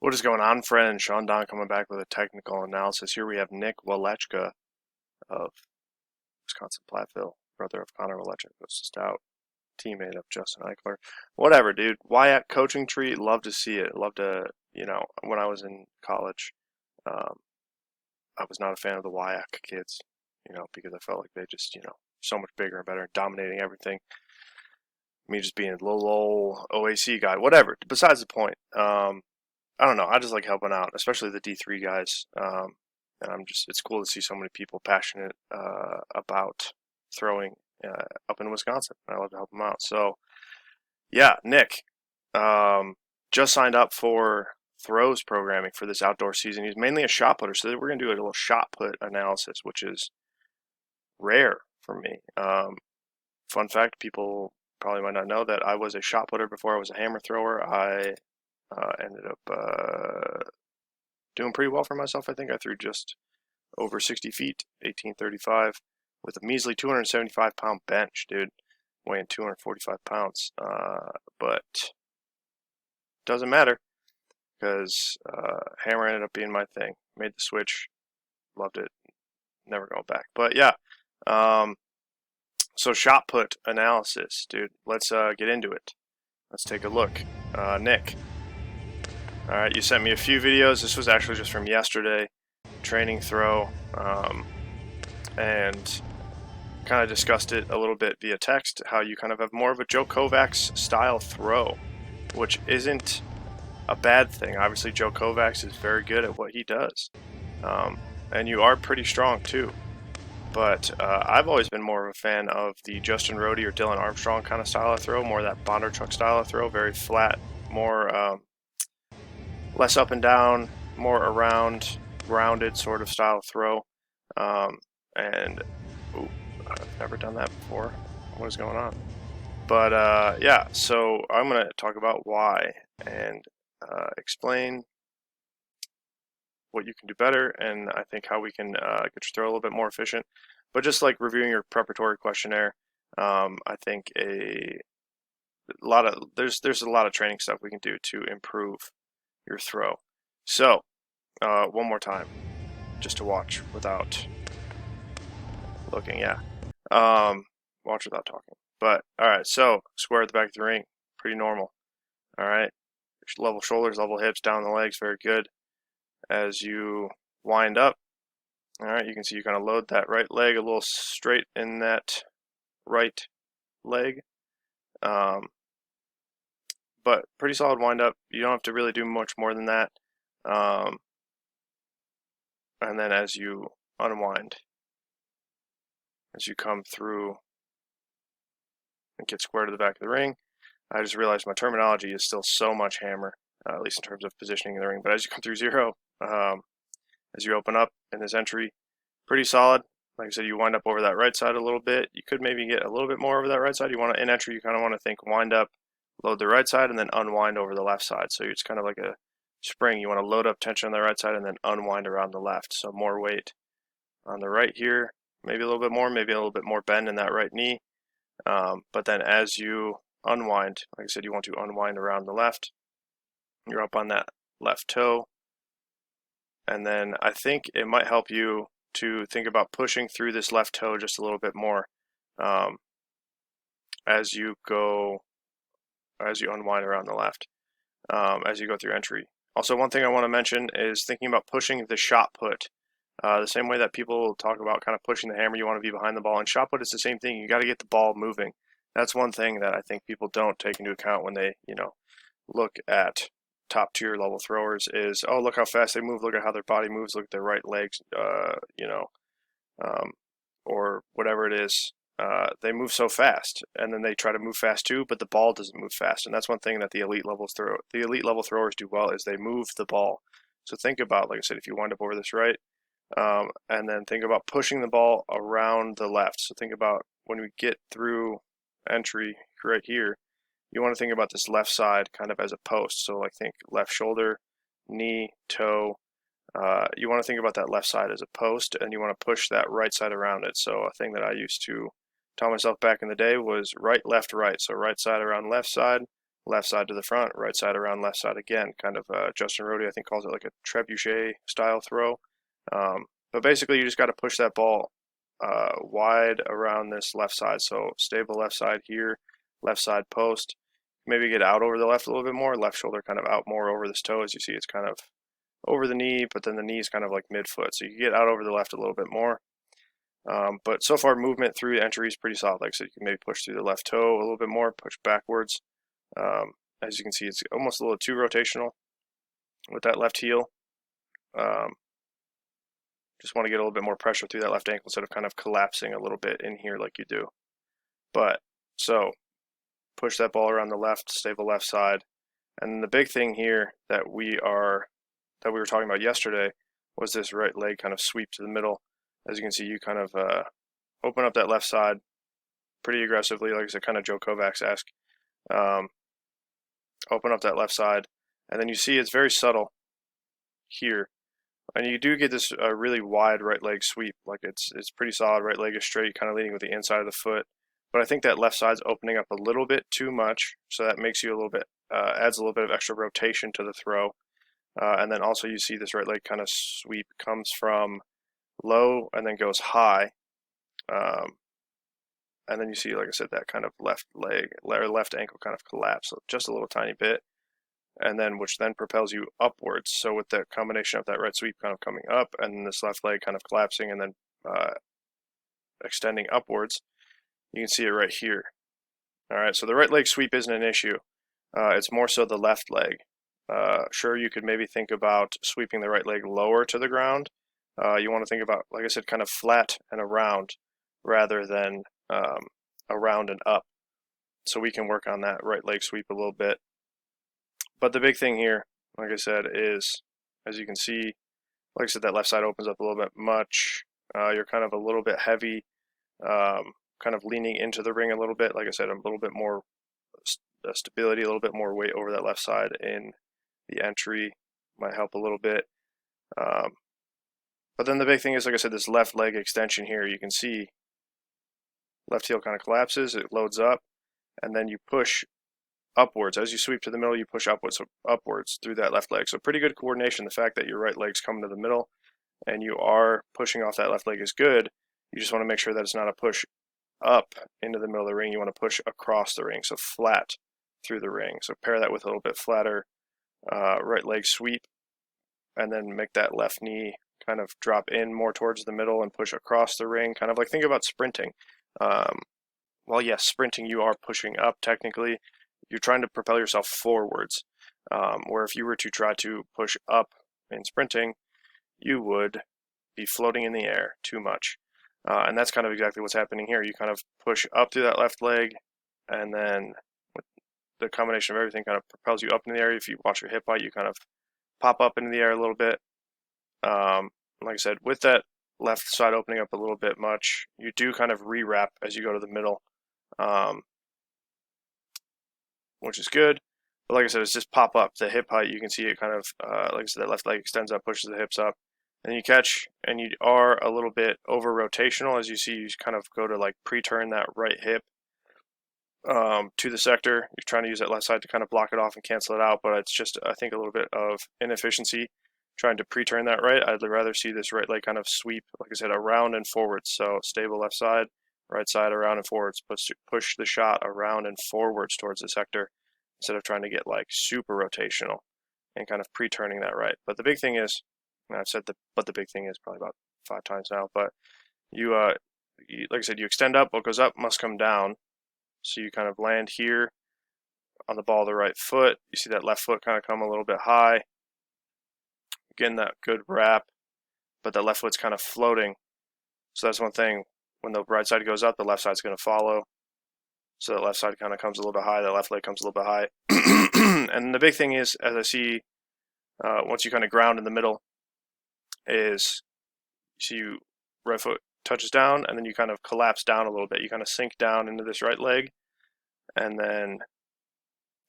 What is going on, friend? Sean Don coming back with a technical analysis. Here we have Nick Walechka of Wisconsin Platteville, brother of Connor Walechka, who's stout, teammate of Justin Eichler. Whatever, dude. Wyatt coaching tree, love to see it. Love to, when I was in college, um, I was not a fan of the Wyatt kids, because I felt like they just, so much bigger and better, dominating everything. Me just being a little old OAC guy, whatever. Besides the point. I don't know. I just like helping out, especially the D3 guys. And it's cool to see so many people passionate about throwing up in Wisconsin. I love to help them out. So, yeah, Nick just signed up for throws programming for this outdoor season. He's mainly a shot putter, so we're going to do a little shot put analysis, which is rare for me. Fun fact, people probably might not know that I was a shot putter before I was a hammer thrower. I ended up doing pretty well for myself. I think I threw just over 60 feet, 1835, with a measly 275-pound bench, dude, weighing 245 pounds. But doesn't matter because hammer ended up being my thing. Made the switch, loved it, never going back. But yeah, so shot put analysis, dude. Let's get into it. Let's take a look. Nick. All right, you sent me a few videos. This was actually just from yesterday, training throw, and kind of discussed it a little bit via text, how you kind of have more of a Joe Kovacs style throw, which isn't a bad thing. Obviously, Joe Kovacs is very good at what he does, and you are pretty strong too. But I've always been more of a fan of the Justin Rhodey or Dylan Armstrong kind of style of throw, more of that Bondarchuk style of throw, very flat, more less up and down, more around, rounded sort of style throw. And I've never done that before. What is going on? But yeah, so I'm going to talk about why and explain what you can do better, and I think how we can get your throw a little bit more efficient. But just like reviewing your preparatory questionnaire, I think there's a lot of training stuff we can do to improve your throw. So, one more time, just to watch without looking. Yeah, watch without talking. But all right, so square at the back of the ring, pretty normal. All right, level shoulders, level hips, down the legs, very good. As you wind up, all right, you can see you kind of load that right leg a little straight in that right leg. But pretty solid wind up. You don't have to really do much more than that. And then as you unwind, as you come through and get square to the back of the ring, I just realized my terminology is still so much hammer, at least in terms of positioning in the ring. But as you come through zero, as you open up in this entry, pretty solid. Like I said, you wind up over that right side a little bit. You could maybe get a little bit more over that right side. You want to, in entry, you kind of want to think wind up, load the right side, and then unwind over the left side. So it's kind of like a spring. You want to load up tension on the right side and then unwind around the left. So more weight on the right here, maybe a little bit more bend in that right knee. But then as you unwind, like I said, you want to unwind around the left. You're up on that left toe. And then I think it might help you to think about pushing through this left toe just a little bit more as you unwind around the left, as you go through entry. Also, one thing I want to mention is thinking about pushing the shot put. The same way that people talk about kind of pushing the hammer, you want to be behind the ball. And shot put is the same thing. You got to get the ball moving. That's one thing that I think people don't take into account when they, look at top tier level throwers is, oh, look how fast they move. Look at how their body moves. Look at their right legs, or whatever it is. They move so fast, and then they try to move fast too, but the ball doesn't move fast. And that's one thing that the elite level throwers do well is they move the ball. So think about, like I said, if you wind up over this right, and then think about pushing the ball around the left. So think about when we get through entry right here, you want to think about this left side kind of as a post. So like think left shoulder, knee, toe. You want to think about that left side as a post, and you want to push that right side around it. So a thing that I used to tell myself back in the day was right, left, right. So right side around left side, left side to the front, right side around, left side again. Kind of Justin Rhodey, I think, calls it like a trebuchet style throw. But basically, you just got to push that ball wide around this left side. So stable left side here, left side post. Maybe get out over the left a little bit more, left shoulder kind of out more over this toe. As you see, it's kind of over the knee, but then the knee is kind of like midfoot. So you get out over the left a little bit more. But so far, movement through the entry is pretty solid. Like I said, you can maybe push through the left toe a little bit more, push backwards. As you can see, it's almost a little too rotational with that left heel. Just want to get a little bit more pressure through that left ankle instead of kind of collapsing a little bit in here like you do. But so push that ball around the left, stable left side. And the big thing here that we were talking about yesterday was this right leg kind of sweep to the middle. As you can see, you kind of open up that left side pretty aggressively, like I said, kind of Joe Kovacs-esque. Open up that left side, and then you see it's very subtle here. And you do get this really wide right leg sweep. Like it's pretty solid. Right leg is straight, kind of leading with the inside of the foot. But I think that left side's opening up a little bit too much, so that makes you a little bit, adds a little bit of extra rotation to the throw. And then also you see this right leg kind of sweep comes from low and then goes high. And then you see, like I said, that kind of left leg or left ankle kind of collapse, so just a little tiny bit. And then which then propels you upwards. So with the combination of that right sweep kind of coming up and this left leg kind of collapsing and then extending upwards, you can see it right here. All right, so the right leg sweep isn't an issue. It's more so the left leg. Sure, you could maybe think about sweeping the right leg lower to the ground. You want to think about, like I said, kind of flat and around rather than around and up. So we can work on that right leg sweep a little bit. But the big thing here, like I said, is, as you can see, like I said, that left side opens up a little bit much. You're kind of a little bit heavy, kind of leaning into the ring a little bit. Like I said, a little bit more stability, a little bit more weight over that left side in the entry might help a little bit. But then the big thing is, like I said, this left leg extension here. You can see left heel kind of collapses, it loads up, and then you push upwards. As you sweep to the middle, you push upwards through that left leg. So pretty good coordination. The fact that your right leg's coming to the middle and you are pushing off that left leg is good. You just want to make sure that it's not a push up into the middle of the ring. You want to push across the ring, so flat through the ring. So pair that with a little bit flatter right leg sweep, and then make that left knee kind of drop in more towards the middle and push across the ring. Kind of like, think about sprinting. Well, yes, sprinting, you are pushing up technically. You're trying to propel yourself forwards, where if you were to try to push up in sprinting, you would be floating in the air too much. And that's kind of exactly what's happening here. You kind of push up through that left leg, and then with the combination of everything kind of propels you up in the air. If you watch your hip height, you kind of pop up into the air a little bit. Like I said, with that left side opening up a little bit much, you do kind of re-wrap as you go to the middle, which is good. But like I said, it's just pop up. The hip height, you can see it kind of, like I said, that left leg extends up, pushes the hips up. And you catch, and you are a little bit over rotational. As you see, you kind of go to like pre-turn that right hip to the sector. You're trying to use that left side to kind of block it off and cancel it out, but it's just, I think, a little bit of inefficiency trying to pre-turn that right. I'd rather see this right leg kind of sweep, like I said, around and forwards. So stable left side, right side around and forwards. Push the shot around and forwards towards the sector instead of trying to get like super rotational and kind of pre-turning that right. But the big thing is, and I've said but the big thing is probably about 5 times now, but you, like I said, you extend up, what goes up must come down. So you kind of land here on the ball of the right foot. You see that left foot kind of come a little bit high. Getting that good wrap, but the left foot's kind of floating. So that's one thing. When the right side goes up, the left side's going to follow. So the left side kind of comes a little bit high, the left leg comes a little bit high. And the big thing is, as I see, once you kind of ground in the middle, is you right foot touches down, and then you kind of collapse down a little bit. You kind of sink down into this right leg, and then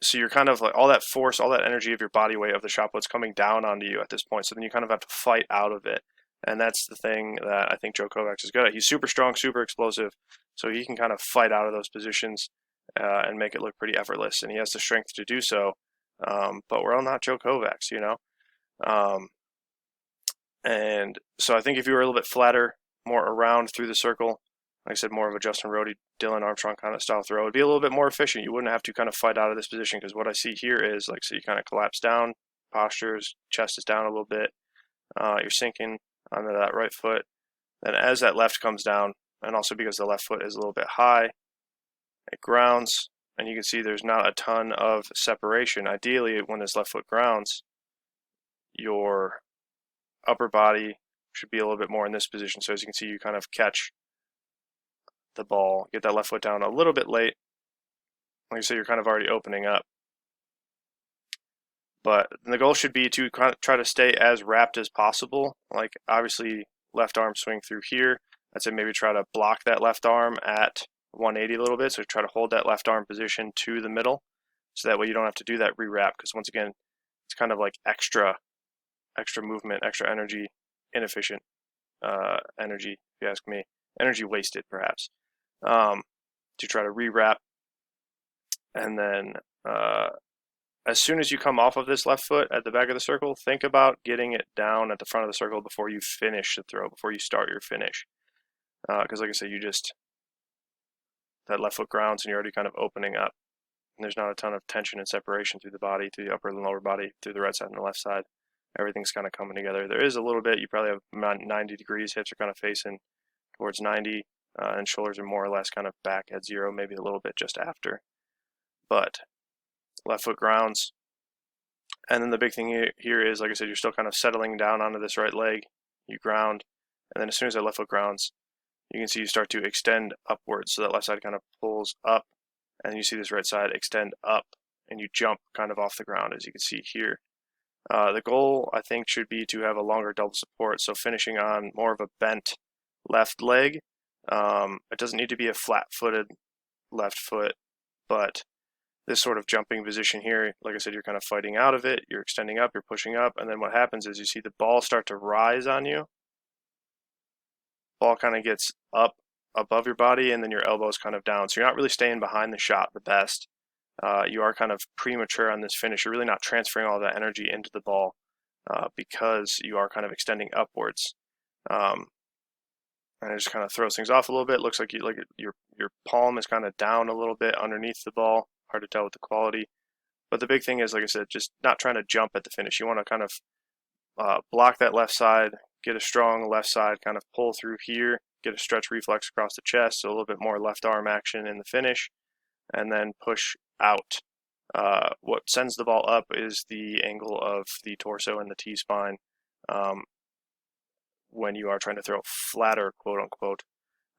so you're kind of like all that force, all that energy of your body weight of the shot put's coming down onto you at this point. So then you kind of have to fight out of it. And that's the thing that I think Joe Kovacs is good at. He's super strong, super explosive. So he can kind of fight out of those positions and make it look pretty effortless. And he has the strength to do so. But we're all not Joe Kovacs, you know. And so I think if you were a little bit flatter, more around through the circle, like I said, more of a Justin Rhodey, Dylan Armstrong kind of style throw, it'd be a little bit more efficient. You wouldn't have to kind of fight out of this position, because what I see here is, like, so you kind of collapse down, postures, chest is down a little bit, you're sinking onto that right foot. Then as that left comes down, and also because the left foot is a little bit high, it grounds, and you can see there's not a ton of separation. Ideally, when this left foot grounds, your upper body should be a little bit more in this position. So as you can see, you kind of catch the ball, get that left foot down a little bit late. Like I said, you're kind of already opening up. But the goal should be to kind of try to stay as wrapped as possible. Like, obviously, left arm swing through here. I'd say maybe try to block that left arm at 180 a little bit. So try to hold that left arm position to the middle. So that way you don't have to do that re-wrap. Because once again, it's kind of like extra movement, extra energy, inefficient energy, if you ask me. Energy wasted, perhaps. To try to re-wrap. And then as soon as you come off of this left foot at the back of the circle, think about getting it down at the front of the circle before you finish the throw, before you start your finish. Because like I said, that left foot grounds and you're already kind of opening up. And there's not a ton of tension and separation through the body, through the upper and lower body, through the right side and the left side. Everything's kind of coming together. There is a little bit, you probably have 90 degrees, hips are kind of facing towards 90, and shoulders are more or less kind of back at 0, maybe a little bit just after. But left foot grounds. And then the big thing here is, like I said, you're still kind of settling down onto this right leg. You ground. And then as soon as that left foot grounds, you can see you start to extend upwards. So that left side kind of pulls up. And you see this right side extend up. And you jump kind of off the ground, as you can see here. The goal, I think, should be to have a longer double support. So finishing on more of a bent left leg. It doesn't need to be a flat-footed left foot, but this sort of jumping position here, like I said, you're kind of fighting out of it, you're extending up, you're pushing up, and then what happens is you see the ball start to rise on you. Ball kind of gets up above your body, and then your elbows kind of down. So you're not really staying behind the shot the best. You are kind of premature on this finish. You're really not transferring all that energy into the ball because you are kind of extending upwards. And it just kind of throws things off a little bit. Looks like your palm is kind of down a little bit underneath the ball. Hard to tell with the quality. But the big thing is, like I said, just not trying to jump at the finish. You want to kind of block that left side, get a strong left side, kind of pull through here, get a stretch reflex across the chest, so a little bit more left arm action in the finish, and then push out. What sends the ball up is the angle of the torso and the T-spine when you are trying to throw flatter, quote unquote.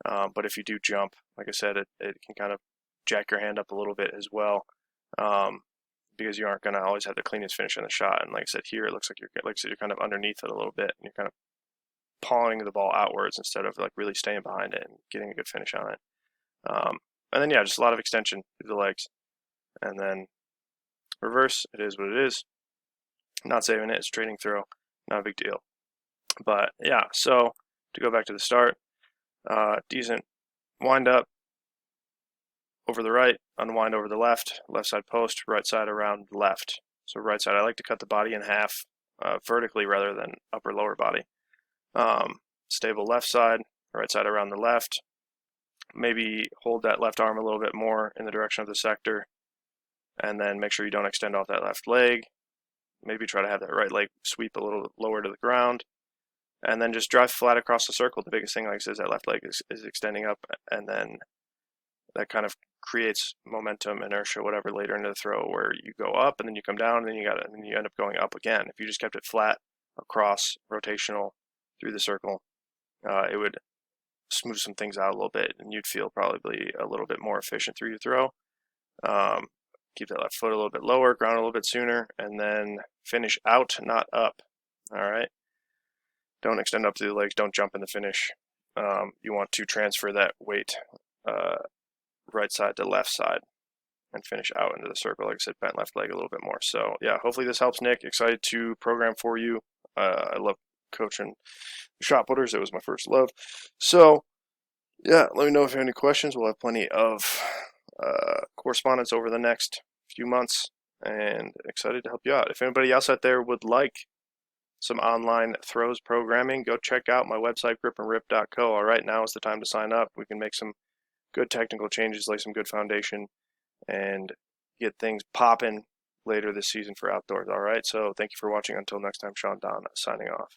But if you do jump, like I said, it can kind of jack your hand up a little bit as well, because you aren't going to always have the cleanest finish on the shot. And like I said, here it looks like you're kind of underneath it a little bit, and you're kind of pawing the ball outwards instead of like really staying behind it and getting a good finish on it. And then yeah, just a lot of extension through the legs, and then reverse. It is what it is. Not saving it. It's a trading throw. Not a big deal. But yeah, so to go back to the start, decent wind up over the right, unwind over the left side post, right side around left. So right side, I like to cut the body in half vertically rather than upper lower body. Stable left side, right side around the left. Maybe hold that left arm a little bit more in the direction of the sector, and then make sure you don't extend off that left leg. Maybe try to have that right leg sweep a little lower to the ground, and then just drive flat across the circle. The biggest thing, like I said, is that left leg is extending up, and then that kind of creates momentum, inertia, whatever, later into the throw, where you go up and then you come down and then you end up going up again. If you just kept it flat across, rotational through the circle, it would smooth some things out a little bit, and you'd feel probably a little bit more efficient through your throw. Keep that left foot a little bit lower, ground a little bit sooner, and then finish out, not up. All right. Don't extend up through the legs. Don't jump in the finish. You want to transfer that weight right side to left side and finish out into the circle. Like I said, bent left leg a little bit more. So yeah, hopefully this helps, Nick. Excited to program for you. I love coaching shot putters. It was my first love. So yeah, let me know if you have any questions. We'll have plenty of correspondence over the next few months, and excited to help you out. If anybody else out there would like some online throws programming, go check out my website, gripandrip.co. All right, now is the time to sign up. We can make some good technical changes, lay some good foundation, and get things popping later this season for outdoors. All right, so thank you for watching. Until next time, Sean Don signing off.